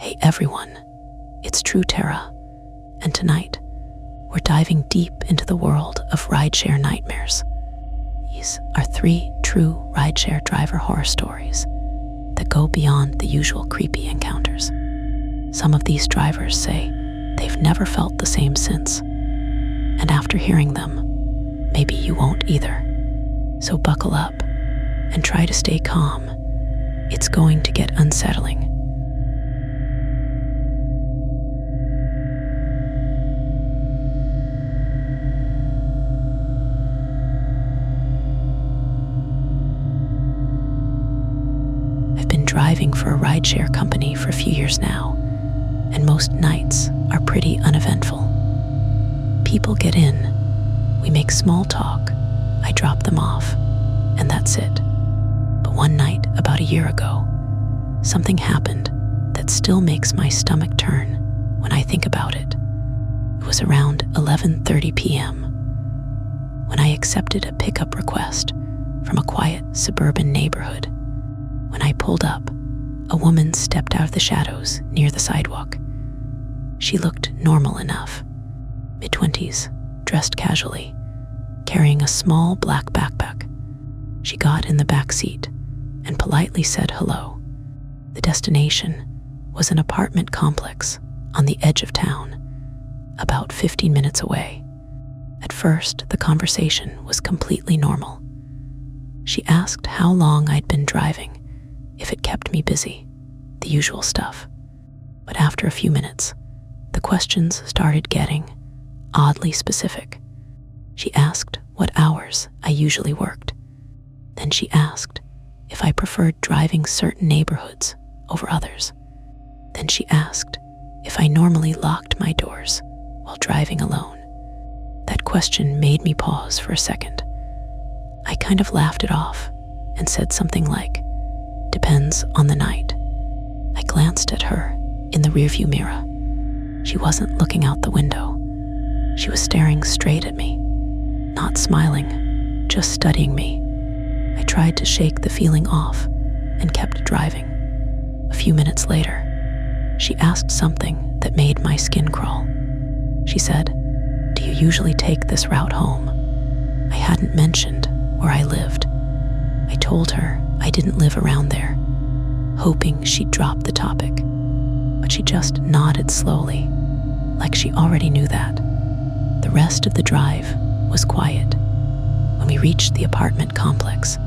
Hey everyone, it's True Tara, and tonight we're diving deep into the world of rideshare nightmares. These are 3 true rideshare driver horror stories that go beyond the usual creepy encounters. Some of these drivers say they've never felt the same since, and after hearing them, maybe you won't either. So buckle up and try to stay calm. It's going to get unsettling. I've been driving for a rideshare company for a few years now, and most nights are pretty uneventful. People get in, we make small talk, I drop them off, and that's it. But one night, about a year ago, something happened that still makes my stomach turn when I think about it. It was around 11:30 p.m. when I accepted a pickup request from a quiet suburban neighborhood. When I pulled up, a woman stepped out of the shadows near the sidewalk. She looked normal enough, mid-20s, dressed casually, carrying a small black backpack. She got in the back seat and politely said hello. The destination was an apartment complex on the edge of town, about 15 minutes away. At first, the conversation was completely normal. She asked how long I'd been driving, if it kept me busy, the usual stuff. But after a few minutes, the questions started getting oddly specific. She asked what hours I usually worked. Then she asked if I preferred driving certain neighborhoods over others. Then she asked if I normally locked my doors while driving alone. That question made me pause for a second. I kind of laughed it off and said something like, "Depends on the night." I glanced at her in the rearview mirror. She wasn't looking out the window. She was staring straight at me, not smiling, just studying me. I tried to shake the feeling off and kept driving. A few minutes later, she asked something that made my skin crawl. She said, "Do you usually take this route home?" I hadn't mentioned where I lived. I told her I didn't live around there, hoping she'd drop the topic. But she just nodded slowly, like she already knew that. The rest of the drive was quiet. When we reached the apartment complex,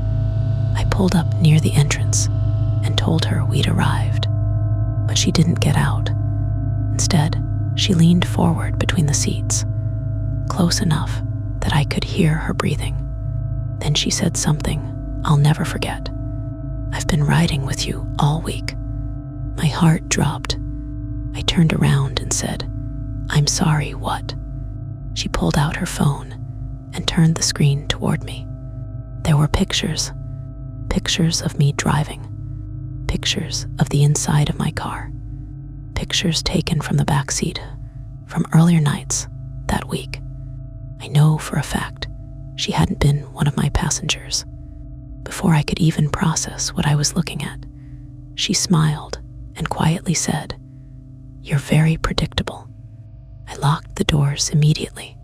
I pulled up near the entrance and told her we'd arrived. But she didn't get out. Instead, she leaned forward between the seats, close enough that I could hear her breathing. Then she said something I'll never forget. "I've been riding with you all week." My heart dropped. I turned around and said, "I'm sorry, what?" She pulled out her phone and turned the screen toward me. There were pictures of me driving, pictures of the inside of my car, pictures taken from the back seat from earlier nights that week. I know for a fact she hadn't been one of my passengers. Before I could even process what I was looking at, she smiled and quietly said, "You're very predictable." I locked the doors immediately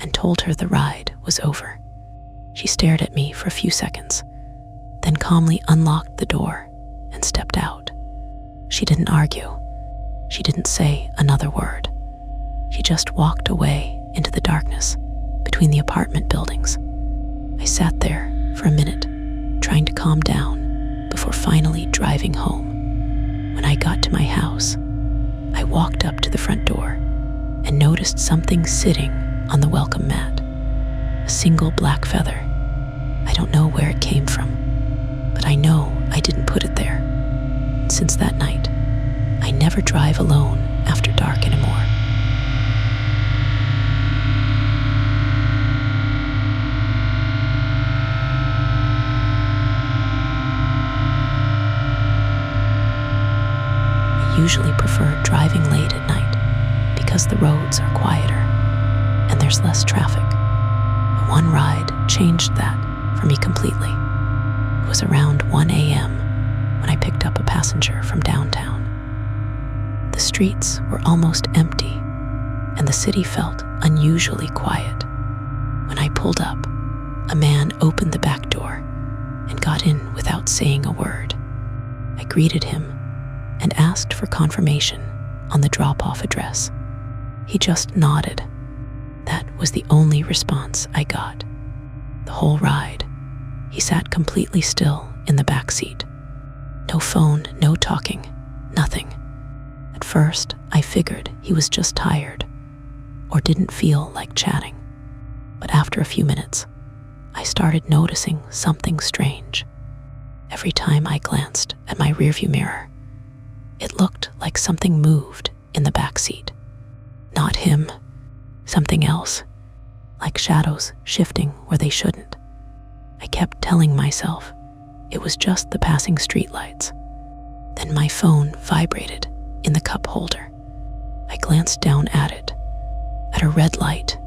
and told her the ride was over. She stared at me for a few seconds, then calmly unlocked the door and stepped out. She didn't argue. She didn't say another word. She just walked away into the darkness between the apartment buildings. I sat there for a minute, trying to calm down before finally driving home. When I got to my house, I walked up to the front door and noticed something sitting on the welcome mat. A single black feather. I don't know where it came from, but I know I didn't put it there. Since that night, I never drive alone after dark anymore. I usually prefer driving late at night because the roads are quieter and there's less traffic. But one ride changed that for me completely. It was around 1 a.m. when I picked up a passenger from downtown. streets were almost empty, and the city felt unusually quiet. When I pulled up, a man opened the back door and got in without saying a word. I greeted him and asked for confirmation on the drop-off address. He just nodded. That was the only response I got. The whole ride, he sat completely still in the back seat. No phone, no talking, nothing. At first, I figured he was just tired or didn't feel like chatting. But after a few minutes, I started noticing something strange. Every time I glanced at my rearview mirror, it looked like something moved in the back seat. Not him, something else, like shadows shifting where they shouldn't. I kept telling myself it was just the passing streetlights. Then my phone vibrated in the cup holder. I glanced down at it. At a red light,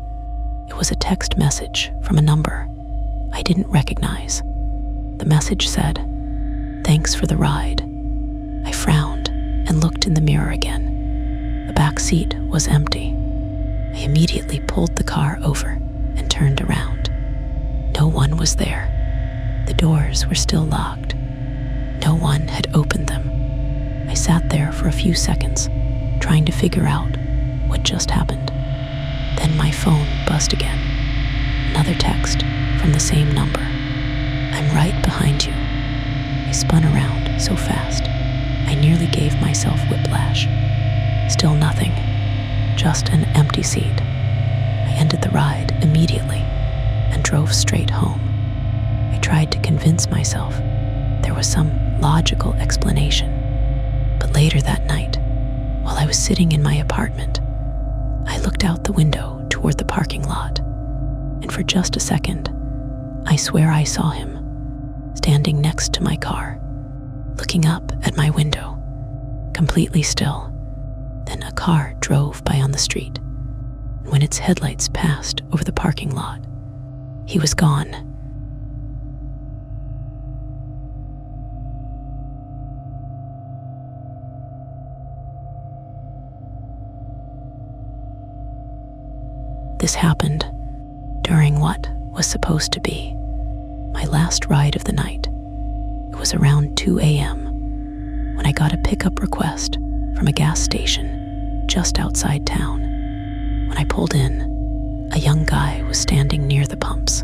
it was a text message from a number I didn't recognize. The message said, "Thanks for the ride." I frowned and looked in the mirror again. The back seat was empty. I immediately pulled the car over and turned around. No one was there. The doors were still locked. No one had opened them. I sat there for a few seconds, trying to figure out what just happened. Then my phone buzzed again. Another text from the same number. "I'm right behind you." I spun around so fast, I nearly gave myself whiplash. Still nothing, just an empty seat. I ended the ride immediately and drove straight home. I tried to convince myself there was some logical explanation. But later that night, while I was sitting in my apartment, I looked out the window toward the parking lot, and for just a second, I swear I saw him, standing next to my car, looking up at my window, completely still. Then a car drove by on the street, and when its headlights passed over the parking lot, he was gone. This happened during what was supposed to be my last ride of the night. It was around 2 a.m. when I got a pickup request from a gas station just outside town. When I pulled in, a young guy was standing near the pumps.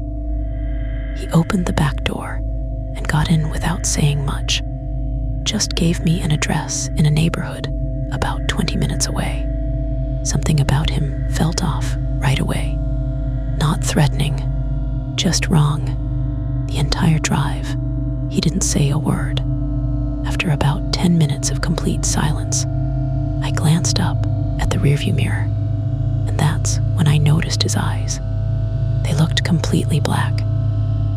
He opened the back door and got in without saying much, just gave me an address in a neighborhood about 20 minutes away. Something about him felt off right away. Not threatening, just wrong. The entire drive, he didn't say a word. After about 10 minutes of complete silence, I glanced up at the rearview mirror, and that's when I noticed his eyes. They looked completely black,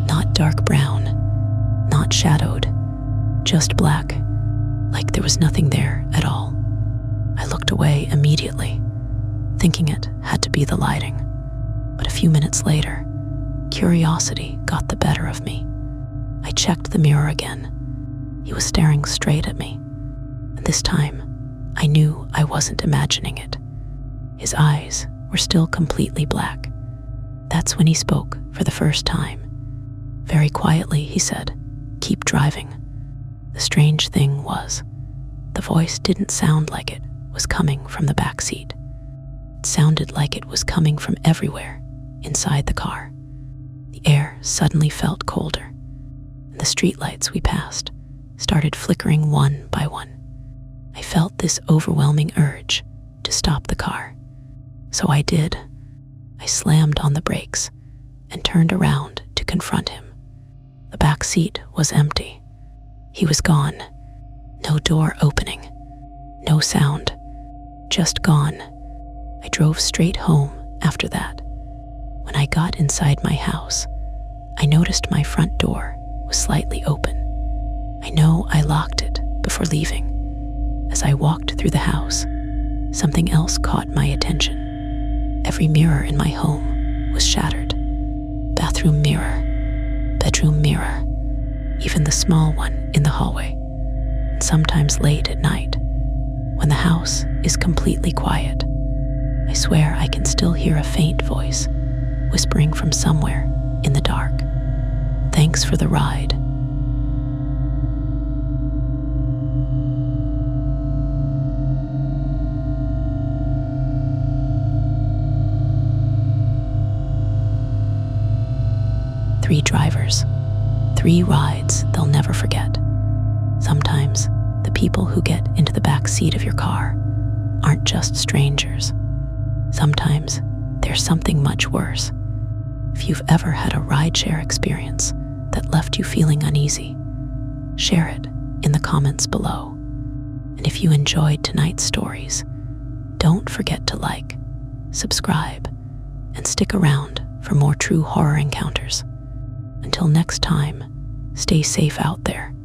not dark brown, not shadowed, just black, like there was nothing there at all. I looked away immediately, thinking it had to be the lighting. But a few minutes later, curiosity got the better of me. I checked the mirror again. He was staring straight at me, and this time, I knew I wasn't imagining it. His eyes were still completely black. That's when he spoke for the first time. Very quietly, he said, "Keep driving." The strange thing was, the voice didn't sound like it was coming from the back seat. It sounded like it was coming from everywhere inside the car. The air suddenly felt colder, and the streetlights we passed started flickering one by one. I felt this overwhelming urge to stop the car. So I did. I slammed on the brakes and turned around to confront him. The back seat was empty. He was gone. No door opening. No sound. Just gone. I drove straight home after that. When I got inside my house, I noticed my front door was slightly open. I know I locked it before leaving. As I walked through the house, something else caught my attention. Every mirror in my home was shattered. Bathroom mirror, bedroom mirror, even the small one in the hallway. And sometimes late at night, when when the house is completely quiet. I swear I can still hear a faint voice whispering from somewhere in the dark. Thanks for the ride. Three drivers, 3 rides they'll never forget. Sometimes the people who get into the back seat of your car aren't just strangers. Sometimes there's something much worse. If you've ever had a rideshare experience that left you feeling uneasy, share it in the comments below. And if you enjoyed tonight's stories, don't forget to like, subscribe, and stick around for more true horror encounters. Until next time, stay safe out there